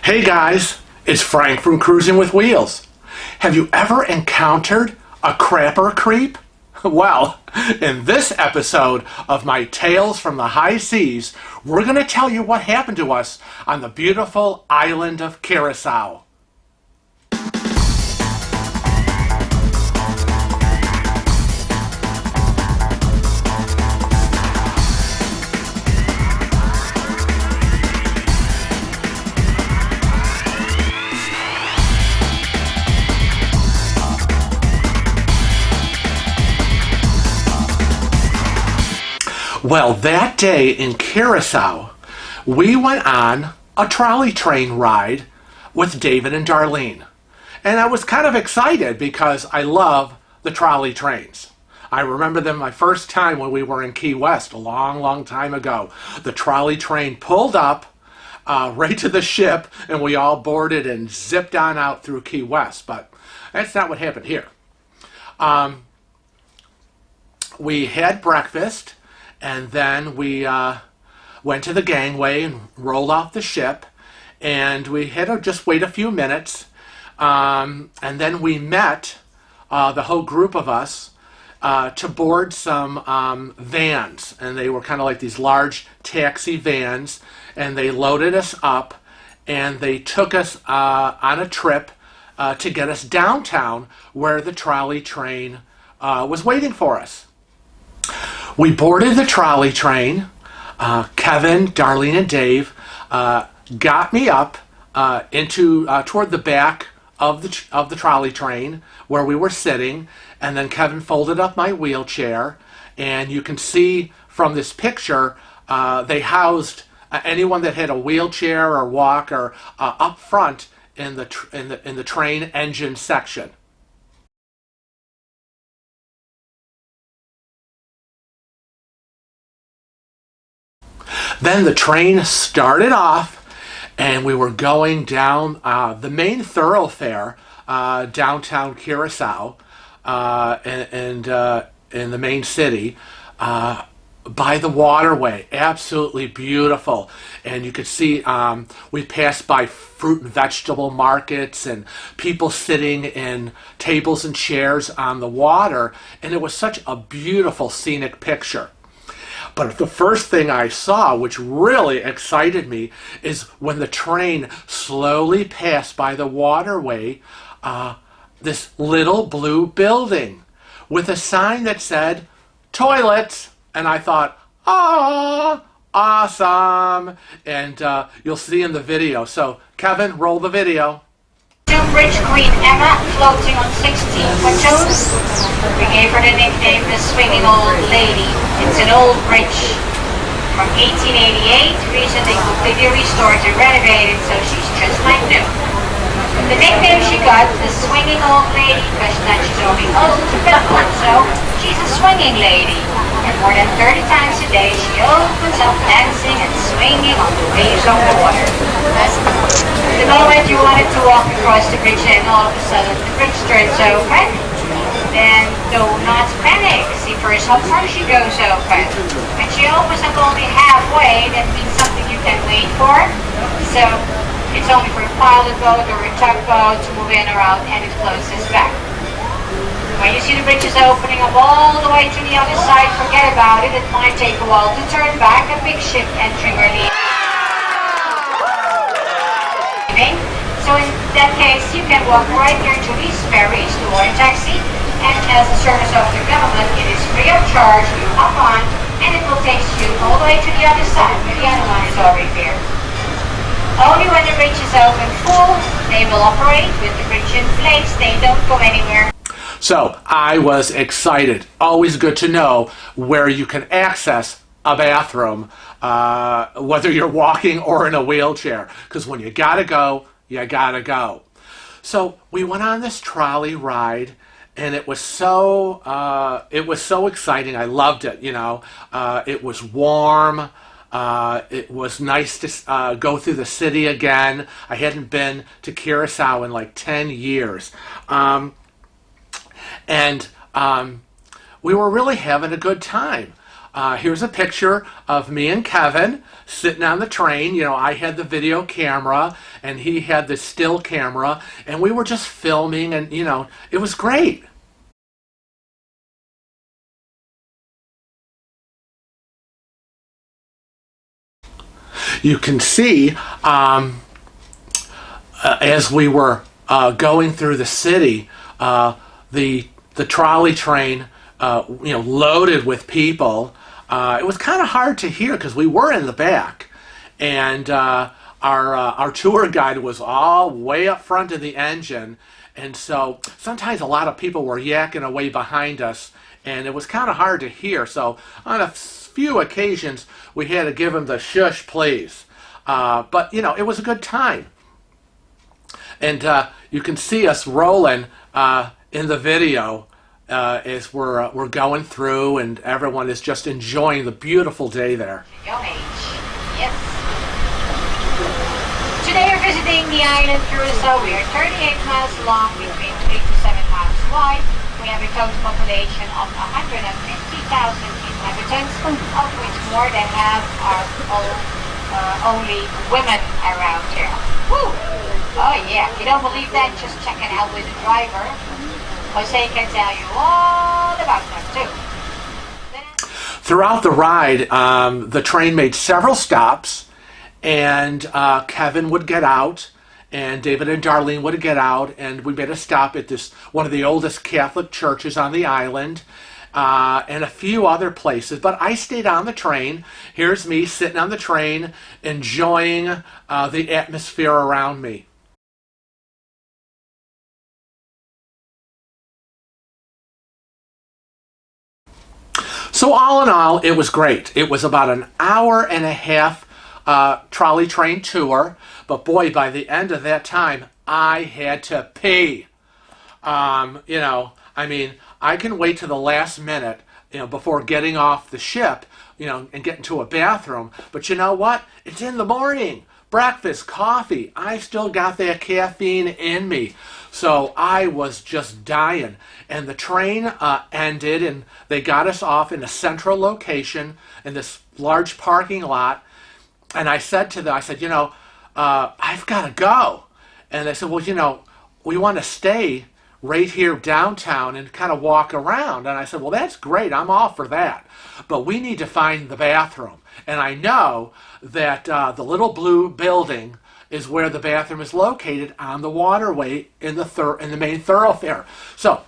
Hey guys, it's Frank from Cruising with Wheels. Have you ever encountered a crapper creep? Well, in this episode of my Tales from the High Seas, we're going to tell you what happened to us on the beautiful island of Curacao. Well, that day in Curacao, we went on a trolley train ride with David and Darlene. And I was kind of excited because I love the trolley trains. I remember them my first time when we were in Key West a long, long time ago. The trolley train pulled up right to the ship and we all boarded and zipped on out through Key West. But that's not what happened here. We had breakfast. And then we went to the gangway and rolled off the ship. And we had to just wait a few minutes. And then we met, the whole group of us, to board some vans. And they were kind of like these large taxi vans. And they loaded us up. And they took us on a trip to get us downtown where the trolley train was waiting for us. We boarded the trolley train. Kevin, Darlene, and Dave got me up toward the back of the trolley train where we were sitting, and then Kevin folded up my wheelchair. And you can see from this picture, they housed anyone that had a wheelchair or walker up front in the train engine section. Then the train started off, and we were going down the main thoroughfare downtown Curacao, and in the main city, by the waterway. Absolutely beautiful. And you could see we passed by fruit and vegetable markets and people sitting in tables and chairs on the water, and it was such a beautiful scenic picture. But the first thing I saw, which really excited me, is when the train slowly passed by the waterway, this little blue building with a sign that said, "Toilets." And I thought, awesome. And you'll see in the video. So, Kevin, roll the video. Bridge Queen Emma floating on 16 toes. We gave her the nickname the Swinging Old Lady. It's an old bridge from 1888, recently completely restored and renovated, so she's just like new. The nickname she got, the Swinging Old Lady, because now she's only old, but also she's a swinging lady. And more than 30 times a day, she opens up dancing and swinging on the waves of the water. The moment you wanted to walk across the bridge and all of a sudden the bridge turns open, then do not panic. See first how far she goes open. When she opens up only halfway, that means something you can wait for. So it's only for a pilot boat or a tugboat to move in or out, and it closes back. When you see the bridges opening up all the way to the other side, forget about it. It might take a while to turn back. A big ship entering or leaving. So in that case, you can walk right here to these ferries, the water taxi, and as a service of the government, it is free of charge. You hop on, and it will take you all the way to the other side, where the other one is already here. Only when the bridge is open full, they will operate. With the bridge in place, they don't go anywhere. So I was excited. Always good to know where you can access a bathroom, whether you're walking or in a wheelchair. Because when you gotta go, you gotta go. So we went on this trolley ride, and it was so exciting. I loved it. It was warm. It was nice to go through the city again. I hadn't been to Curacao in like 10 years. And we were really having a good time. Here's a picture of me and Kevin sitting on the train. You know, I had the video camera and he had the still camera, and we were just filming, and you know, it was great. You can see as we were going through the city, the trolley train, you know, loaded with people. It was kind of hard to hear because we were in the back, and our tour guide was all way up front of the engine, and so sometimes a lot of people were yakking away behind us, and it was kind of hard to hear. So on a few occasions we had to give him the shush, please. But you know, it was a good time, and you can see us rolling in the video as we're going through, and everyone is just enjoying the beautiful day there. Young age, yes. Today we're visiting the island Curacao. We are 38 miles long, between 3 to 7 miles wide. We have a total population of 150,000 inhabitants, of which more than half are only women around here. Woo! Oh yeah, if you don't believe that, just check it out with the driver. Jose can tell you all about them too. Throughout the ride, the train made several stops, and Kevin would get out, and David and Darlene would get out, and we made a stop at this one of the oldest Catholic churches on the island, and a few other places. But I stayed on the train. Here's me sitting on the train, enjoying the atmosphere around me. So all in all, it was great. It was about an hour and a half trolley train tour, but boy, by the end of that time, I had to pee. You know, I mean, I can wait to the last minute, you know, before getting off the ship, you know, and getting to a bathroom. But you know what? It's in the morning. Breakfast, coffee. I still got that caffeine in me. So I was just dying. And the train ended, and they got us off in a central location in this large parking lot. And I said to them, I said, you know, I've got to go. And they said, well, you know, we want to stay right here downtown and kind of walk around. And I said, well, that's great. I'm all for that. But we need to find the bathroom. And I know that the little blue building is where the bathroom is located on the waterway in the main thoroughfare. So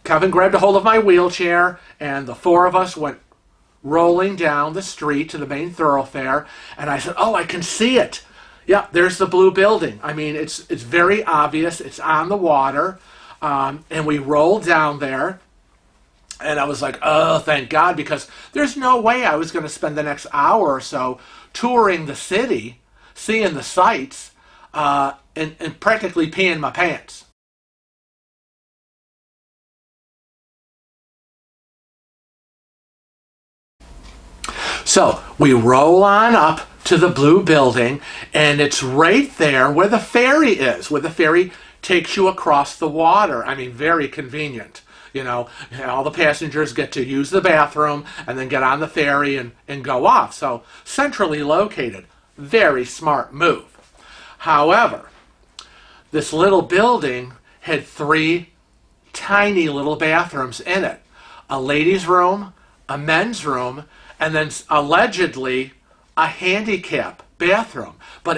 Kevin grabbed a hold of my wheelchair, and the four of us went rolling down the street to the main thoroughfare. And I said, oh, I can see it. Yeah, there's the blue building. I mean, it's very obvious. It's on the water. And we rolled down there. And I was like, oh, thank God, because there's no way I was going to spend the next hour or so touring the city, seeing the sights, and practically peeing my pants. So we roll on up to the blue building, and it's right there where the ferry is, where the ferry takes you across the water. I mean, very convenient. You know, all the passengers get to use the bathroom and then get on the ferry and go off. So centrally located. Very smart move. However, this little building had 3 tiny little bathrooms in it. A ladies' room, a men's room, and then allegedly a handicap bathroom. But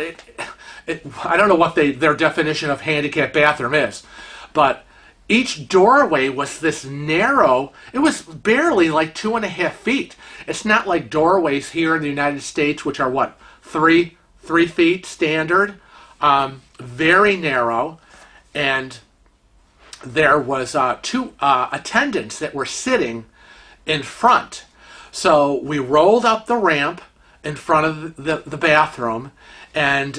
I don't know what their definition of handicap bathroom is. But each doorway was this narrow. It was barely like 2.5 feet. It's not like doorways here in the United States, which are what, 3 feet standard. Very narrow. And there was 2 attendants that were sitting in front. So we rolled up the ramp in front of the bathroom, and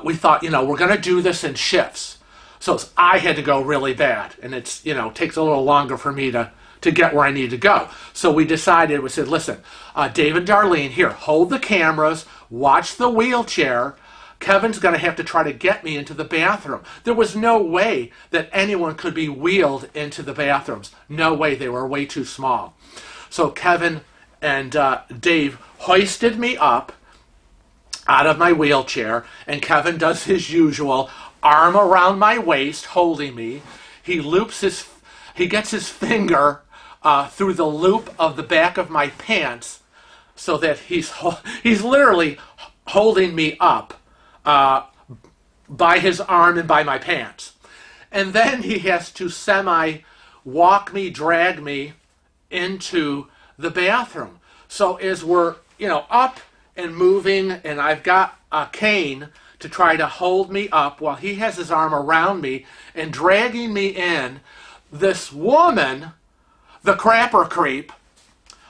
we thought, you know, we're going to do this in shifts. So I had to go really bad, and it's, you know, takes a little longer for me to get where I need to go. So we decided, we said, listen, Dave and Darlene, here, hold the cameras, watch the wheelchair. Kevin's going to have to try to get me into the bathroom. There was no way that anyone could be wheeled into the bathrooms. No way, they were way too small. So Kevin and Dave hoisted me up out of my wheelchair, and Kevin does his usual arm around my waist, holding me. He gets his finger through the loop of the back of my pants, so that he's literally holding me up by his arm and by my pants. And then he has to walk me, drag me into the bathroom. So as we're, up and moving, and I've got a cane to try to hold me up while he has his arm around me and dragging me in, this woman, the crapper creep,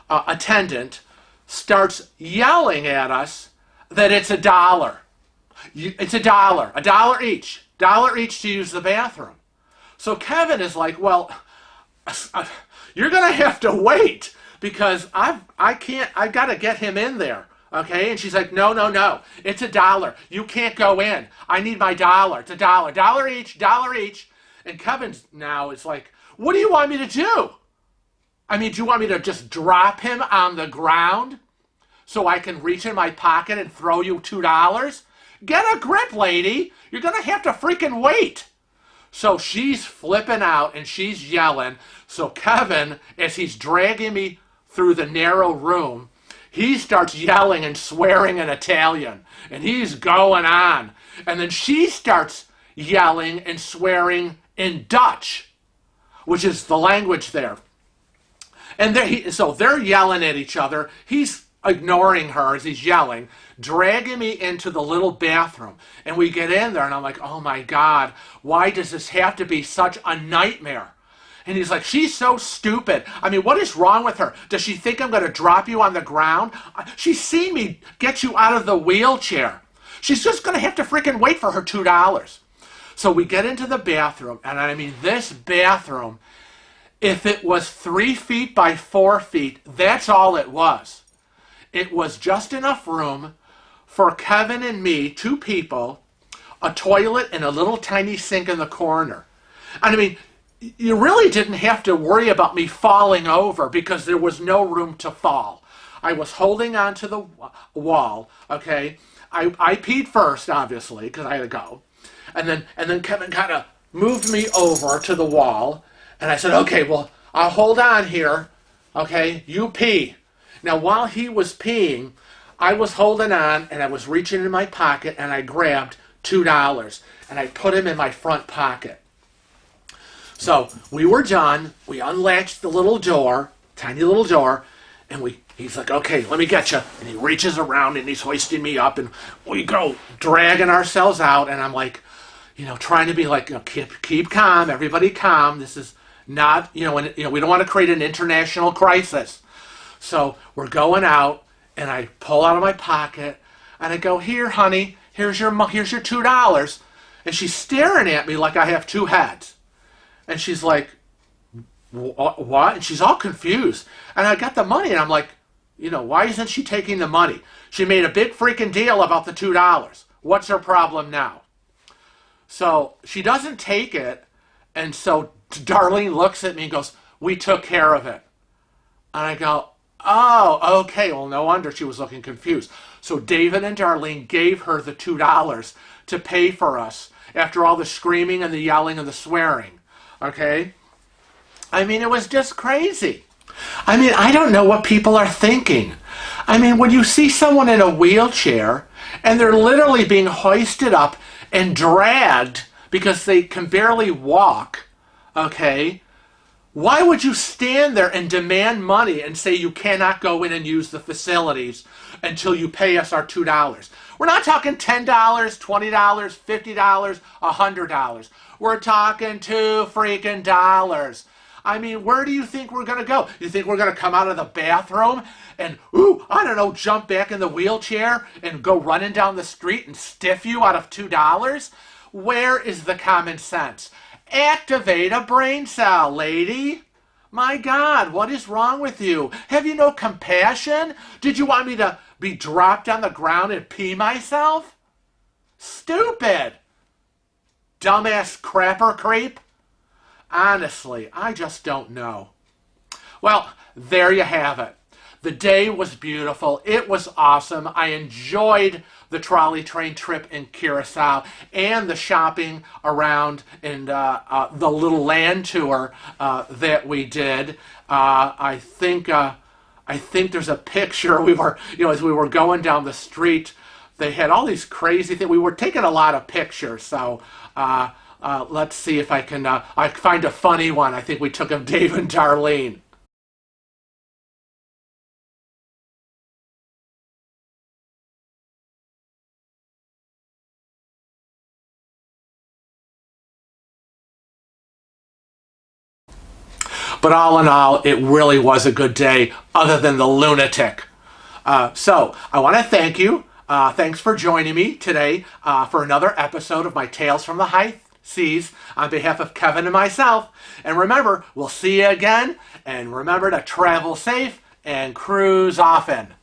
attendant, starts yelling at us that it's $1. It's $1 each. $1 each to use the bathroom. So Kevin is like, well, you're going to have to wait because I've got to get him in there. Okay? And she's like, no. It's $1. You can't go in. I need my $1. It's $1. $1 each. And Kevin's now is like, what do you want me to do? I mean, do you want me to just drop him on the ground so I can reach in my pocket and throw you $2? Get a grip, lady. You're going to have to freaking wait. So she's flipping out and she's yelling. So Kevin, as he's dragging me through the narrow room, he starts yelling and swearing in Italian. And he's going on. And then she starts yelling and swearing in Dutch, which is the language there. And so they're yelling at each other. He's ignoring her as he's yelling, dragging me into the little bathroom. And we get in there and I'm like, oh my God, why does this have to be such a nightmare? And he's like, she's so stupid. I mean, what is wrong with her? Does she think I'm going to drop you on the ground? She's seen me get you out of the wheelchair. She's just going to have to freaking wait for her $2. So we get into the bathroom, and I mean, this bathroom, if it was 3 feet by 4 feet, that's all it was. It was just enough room for Kevin and me, 2 people, a toilet, and a little tiny sink in the corner. And I mean, you really didn't have to worry about me falling over because there was no room to fall. I was holding on to the wall, okay? I peed first, obviously, because I had to go. And then Kevin kind of moved me over to the wall, and I said, okay, well, I'll hold on here, okay? You pee. Now, while he was peeing, I was holding on, and I was reaching in my pocket, and I grabbed $2, and I put him in my front pocket. So we were done. We unlatched the little door, tiny little door, and he's like, okay, let me get you. And he reaches around, and he's hoisting me up, and we go dragging ourselves out, and I'm like, trying to be like, keep calm, everybody calm. This is not, we don't want to create an international crisis. So we're going out, and I pull out of my pocket, and I go, here, honey, here's your $2. And she's staring at me like I have 2 heads. And she's like, what? And she's all confused. And I got the money, and I'm like, why isn't she taking the money? She made a big freaking deal about the $2. What's her problem now? So she doesn't take it, and so Darlene looks at me and goes, we took care of it. And I go, oh, okay. Well, no wonder she was looking confused. So David and Darlene gave her the $2 to pay for us after all the screaming and the yelling and the swearing. Okay? I mean, it was just crazy. I mean, I don't know what people are thinking. I mean, when you see someone in a wheelchair and they're literally being hoisted up and dragged because they can barely walk, okay, why would you stand there and demand money and say you cannot go in and use the facilities until you pay us our $2? We're not talking $10, $20, $50, $100. We're talking $2 freaking dollars. I mean, where do you think we're going to go? You think we're going to come out of the bathroom and, jump back in the wheelchair and go running down the street and stiff you out of $2? Where is the common sense? Activate a brain cell, lady. My God, what is wrong with you? Have you no compassion? Did you want me to be dropped on the ground and pee myself? Stupid. Dumbass crapper creep. Honestly, I just don't know. Well, there you have it. The day was beautiful. It was awesome. I enjoyed the trolley train trip in Curacao and the shopping around and the little land tour that we did. I think there's a picture. We were, as we were going down the street, they had all these crazy things. We were taking a lot of pictures. So let's see if I can I find a funny one. I think we took of Dave and Darlene. But all in all, it really was a good day, other than the lunatic. So I want to thank you. Thanks for joining me today for another episode of my Tales from the High Seas on behalf of Kevin and myself. And remember, we'll see you again. And remember to travel safe and cruise often.